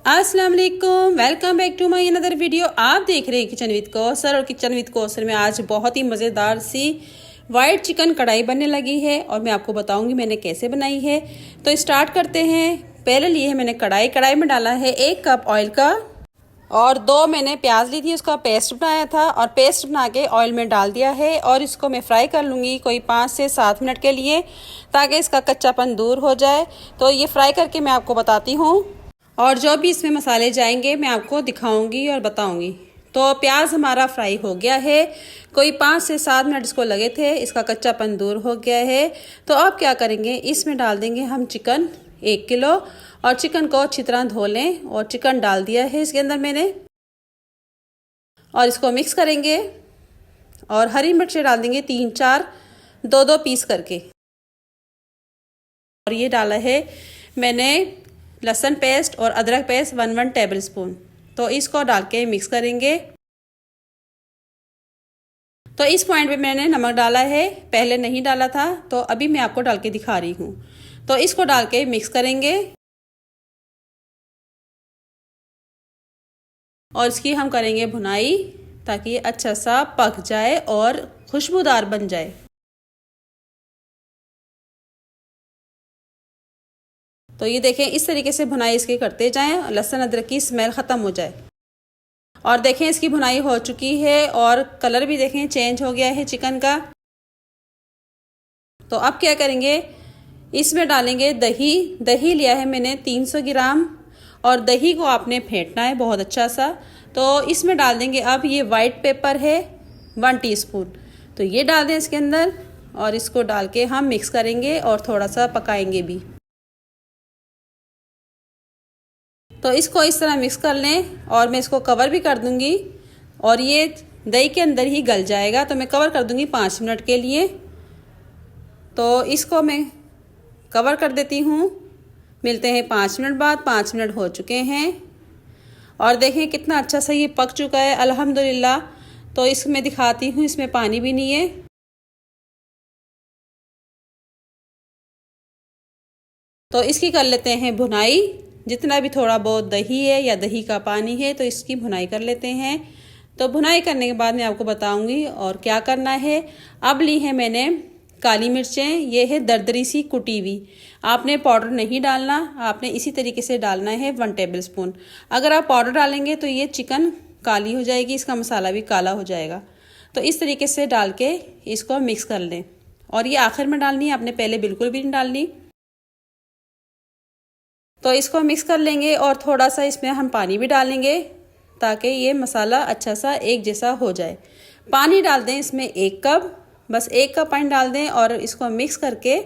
अस्सलाम वालेकुम, welcome back to my another video. आप देख रहे हैं किचन विद कौसर। और किचन विद कौसर में आज बहुत ही मज़ेदार सी वाइट चिकन कढ़ाई बनने लगी है और मैं आपको बताऊंगी मैंने कैसे बनाई है। तो स्टार्ट करते हैं। पहले लिए है मैंने कढ़ाई में डाला है 1 कप ऑयल का और 2 मैंने प्याज ली थी, उसका पेस्ट बनाया था और पेस्ट बना के ऑयल में डाल दिया है। और इसको मैं फ्राई कर लूँगी कोई 5 से 7 मिनट के लिए, ताकि इसका कच्चापन दूर हो जाए। तो ये फ्राई करके मैं आपको बताती हूँ और जो भी इसमें मसाले जाएंगे मैं आपको दिखाऊंगी और बताऊंगी। तो प्याज हमारा फ्राई हो गया है, कोई 5 से 7 मिनट इसको लगे थे, इसका कच्चापन दूर हो गया है। तो अब क्या करेंगे, इसमें डाल देंगे हम चिकन 1 किलो और चिकन को अच्छी तरह धो लें। और चिकन डाल दिया है इसके अंदर मैंने और इसको मिक्स करेंगे। और हरी मिर्चें डाल देंगे 3-4, 2-2 पीस करके। और ये डाला है मैंने लहसुन पेस्ट और अदरक पेस्ट 1 टेबल स्पून। तो इसको डाल के मिक्स करेंगे। तो इस पॉइंट पे मैंने नमक डाला है, पहले नहीं डाला था, तो अभी मैं आपको डाल के दिखा रही हूँ। तो इसको डाल के मिक्स करेंगे और इसकी हम करेंगे भुनाई, ताकि ये अच्छा सा पक जाए और खुशबूदार बन जाए। तो ये देखें, इस तरीके से भुनाई इसकी करते जाएं, लहसुन अदरक की स्मेल ख़त्म हो जाए। और देखें इसकी भुनाई हो चुकी है और कलर भी देखें चेंज हो गया है चिकन का। तो अब क्या करेंगे, इसमें डालेंगे दही लिया है मैंने 300 ग्राम और दही को आपने फेंटना है बहुत अच्छा सा। तो इसमें डाल देंगे अब ये वाइट पेपर है 1 टीस्पून। तो ये डाल दें इसके अंदर और इसको डाल के हम मिक्स करेंगे और थोड़ा सा पकाएंगे भी। तो इसको इस तरह मिक्स कर लें और मैं इसको कवर भी कर दूंगी और ये दही के अंदर ही गल जाएगा। तो मैं कवर कर दूंगी 5 मिनट के लिए। तो इसको मैं कवर कर देती हूँ। मिलते हैं 5 मिनट बाद। 5 मिनट हो चुके हैं और देखें कितना अच्छा सा ये पक चुका है अल्हम्दुलिल्लाह। तो इसमें दिखाती हूँ, इसमें पानी भी नहीं है। तो इसकी कर लेते हैं भुनाई। जितना भी थोड़ा बहुत दही है या दही का पानी है तो इसकी भुनाई कर लेते हैं। तो भुनाई करने के बाद मैं आपको बताऊंगी और क्या करना है। अब ली है मैंने काली मिर्चें, ये है दरदरी सी कुटी हुई। आपने पाउडर नहीं डालना, आपने इसी तरीके से डालना है 1 टेबल स्पून। अगर आप पाउडर डालेंगे तो ये चिकन काली हो जाएगी, इसका मसाला भी काला हो जाएगा। तो इस तरीके से डाल के इसको मिक्स कर लें। और ये आखिर में डालनी है, आपने पहले बिल्कुल भी नहीं डालनी। तो इसको मिक्स कर लेंगे और थोड़ा सा इसमें हम पानी भी डालेंगे, ताकि ये मसाला अच्छा सा एक जैसा हो जाए। पानी डाल दें इसमें 1 कप, बस 1 कप पानी डाल दें और इसको मिक्स करके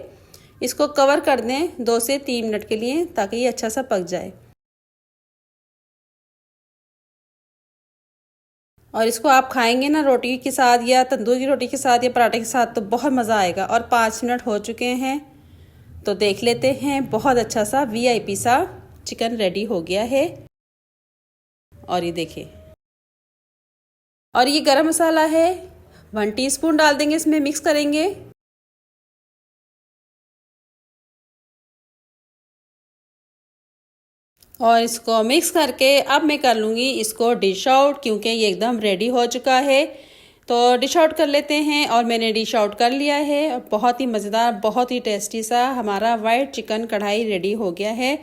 इसको कवर कर दें 2 से 3 मिनट के लिए, ताकि ये अच्छा सा पक जाए। और इसको आप खाएंगे ना रोटी के साथ या तंदूर की रोटी के साथ या पराठे के साथ, तो बहुत मज़ा आएगा। और 5 मिनट हो चुके हैं, तो देख लेते हैं। बहुत अच्छा सा VIP सा चिकन रेडी हो गया है। और ये देखें, और ये गरम मसाला है 1 टीस्पून डाल देंगे, इसमें मिक्स करेंगे। और इसको मिक्स करके अब मैं कर लूँगी इसको डिश आउट, क्योंकि ये एकदम रेडी हो चुका है। तो डिश आउट कर लेते हैं और मैंने डिश आउट कर लिया है। बहुत ही मज़ेदार, बहुत ही टेस्टी सा हमारा वाइट चिकन कढ़ाई रेडी हो गया है।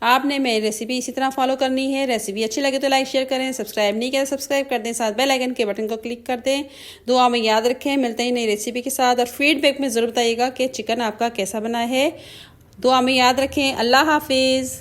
आपने मेरी रेसिपी इसी तरह फॉलो करनी है। रेसिपी अच्छी लगे तो लाइक शेयर करें, सब्सक्राइब नहीं किया तो सब्सक्राइब कर दें, साथ बेल आइकन के बटन को क्लिक कर दें। दुआ में याद रखें। मिलते हैं नई रेसिपी के साथ और फीडबैक में ज़रूर बताइएगा कि चिकन आपका कैसा बना है। दुआ में याद रखें। अल्लाह हाफिज़।